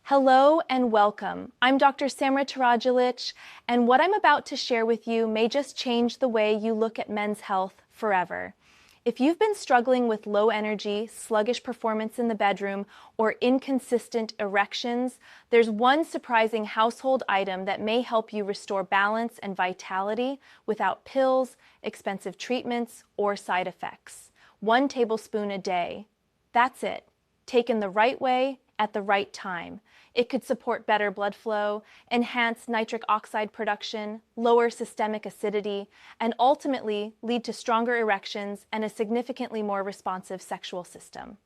Hello and welcome. I'm Dr. Samra Tarajulich, and what I'm about to share with you may just change the way you look at men's health forever. If you've been struggling with low energy, sluggish performance in the bedroom, or inconsistent erections, there's one surprising household item that may help you restore balance and vitality without pills, expensive treatments, or side effects. 1 tablespoon a day. That's it. Taken the right way, at the right time. It could support better blood flow, enhance nitric oxide production, lower systemic acidity, and ultimately lead to stronger erections and a significantly more responsive sexual system.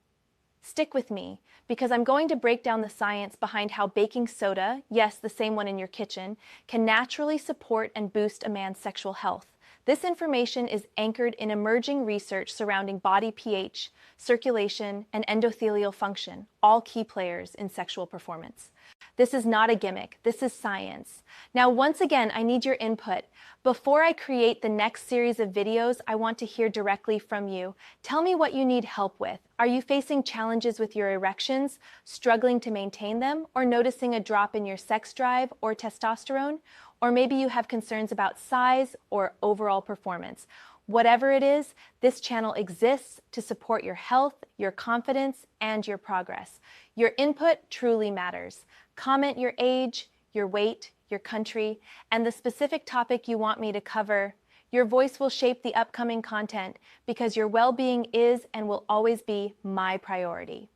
Stick with me, because I'm going to break down the science behind how baking soda, yes, the same one in your kitchen, can naturally support and boost a man's sexual health. This information is anchored in emerging research surrounding body pH, circulation, and endothelial function, all key players in sexual performance. This is not a gimmick, this is science. Now, once again, I need your input. Before I create the next series of videos, I want to hear directly from you. Tell me what you need help with. Are you facing challenges with your erections, struggling to maintain them, or noticing a drop in your sex drive or testosterone? Or maybe you have concerns about size or overall performance. Whatever it is, this channel exists to support your health, your confidence, and your progress. Your input truly matters. Comment your age, your weight, your country, and the specific topic you want me to cover. Your voice will shape the upcoming content because your well-being is and will always be my priority.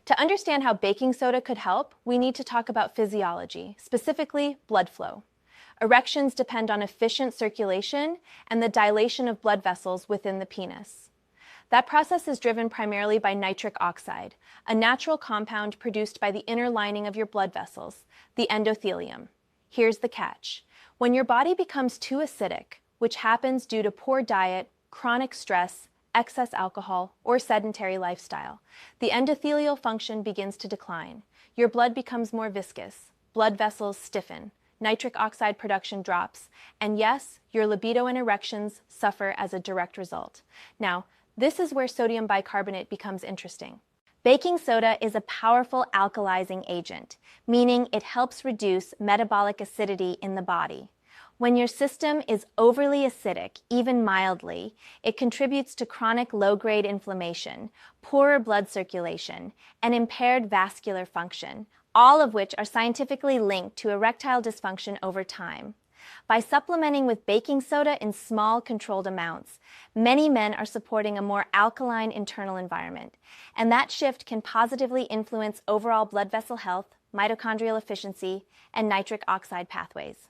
To understand how baking soda could help, we need to talk about physiology, specifically blood flow. Erections depend on efficient circulation and the dilation of blood vessels within the penis. That process is driven primarily by nitric oxide, a natural compound produced by the inner lining of your blood vessels, the endothelium. Here's the catch. When your body becomes too acidic, which happens due to poor diet, chronic stress, excess alcohol, or sedentary lifestyle, the endothelial function begins to decline. Your blood becomes more viscous, blood vessels stiffen, nitric oxide production drops, and yes, your libido and erections suffer as a direct result. Now, this is where sodium bicarbonate becomes interesting. Baking soda is a powerful alkalizing agent, meaning it helps reduce metabolic acidity in the body. When your system is overly acidic, even mildly, it contributes to chronic low-grade inflammation, poorer blood circulation, and impaired vascular function, all of which are scientifically linked to erectile dysfunction over time. By supplementing with baking soda in small, controlled amounts, many men are supporting a more alkaline internal environment, and that shift can positively influence overall blood vessel health, mitochondrial efficiency, and nitric oxide pathways.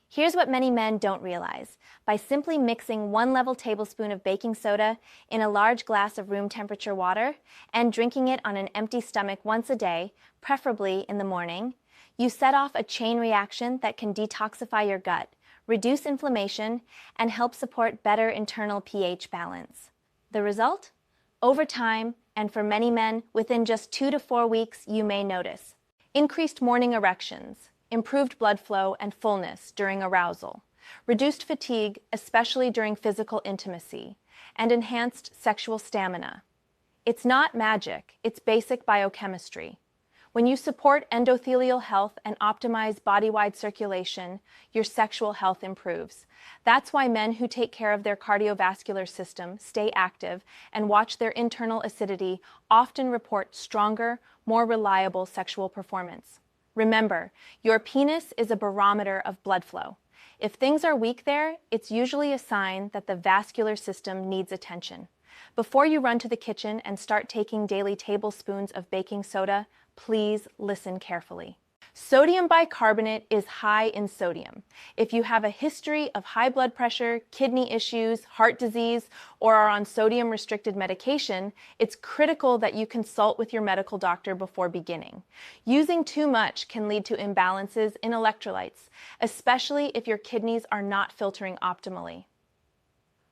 Here's what many men don't realize. By simply mixing 1 level tablespoon of baking soda in a large glass of room temperature water and drinking it on an empty stomach once a day, preferably in the morning, you set off a chain reaction that can detoxify your gut, reduce inflammation, and help support better internal pH balance. The result? Over time, and for many men, within just 2 to 4 weeks, you may notice increased morning erections, improved blood flow and fullness during arousal, reduced fatigue, especially during physical intimacy, and enhanced sexual stamina. It's not magic, it's basic biochemistry. When you support endothelial health and optimize body-wide circulation, your sexual health improves. That's why men who take care of their cardiovascular system, stay active, and watch their internal acidity often report stronger, more reliable sexual performance. Remember, your penis is a barometer of blood flow. If things are weak there, it's usually a sign that the vascular system needs attention. Before you run to the kitchen and start taking daily tablespoons of baking soda, please listen carefully. Sodium bicarbonate is high in sodium. If you have a history of high blood pressure, kidney issues, heart disease, or are on sodium-restricted medication, it's critical that you consult with your medical doctor before beginning. Using too much can lead to imbalances in electrolytes, especially if your kidneys are not filtering optimally.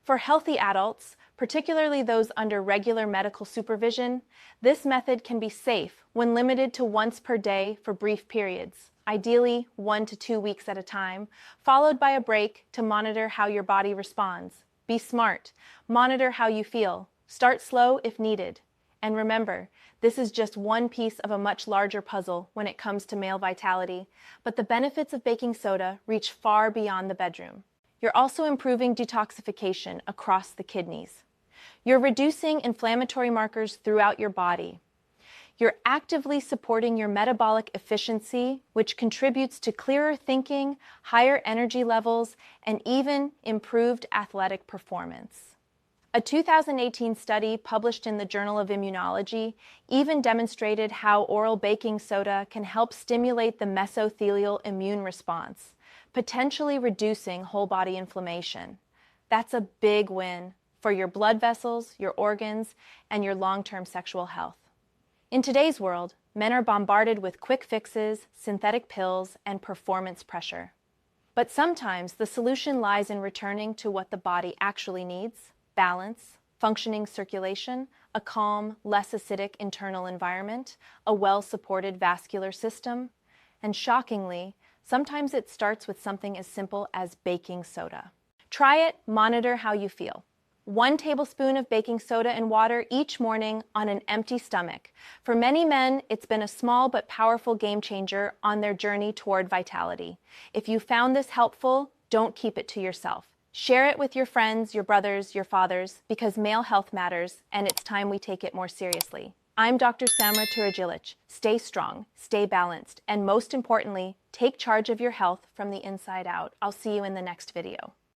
For healthy adults, particularly those under regular medical supervision, this method can be safe when limited to once per day for brief periods, ideally 1 to 2 weeks at a time, followed by a break to monitor how your body responds. Be smart. Monitor how you feel. Start slow if needed. And remember, this is just one piece of a much larger puzzle when it comes to male vitality, but the benefits of baking soda reach far beyond the bedroom. You're also improving detoxification across the kidneys. You're reducing inflammatory markers throughout your body. You're actively supporting your metabolic efficiency, which contributes to clearer thinking, higher energy levels, and even improved athletic performance. A 2018 study published in the Journal of Immunology even demonstrated how oral baking soda can help stimulate the mesothelial immune response, potentially reducing whole body inflammation. That's a big win for your blood vessels, your organs, and your long-term sexual health. In today's world, men are bombarded with quick fixes, synthetic pills, and performance pressure. But sometimes the solution lies in returning to what the body actually needs: balance, functioning circulation, a calm, less acidic internal environment, a well-supported vascular system, and shockingly, sometimes it starts with something as simple as baking soda. Try it, monitor how you feel. 1 tablespoon of baking soda and water each morning on an empty stomach. For many men, it's been a small but powerful game changer on their journey toward vitality. If you found this helpful, don't keep it to yourself. Share it with your friends, your brothers, your fathers, because male health matters, and it's time we take it more seriously. I'm Dr. Samra Turajilic. Stay strong, stay balanced, and most importantly, take charge of your health from the inside out. I'll see you in the next video.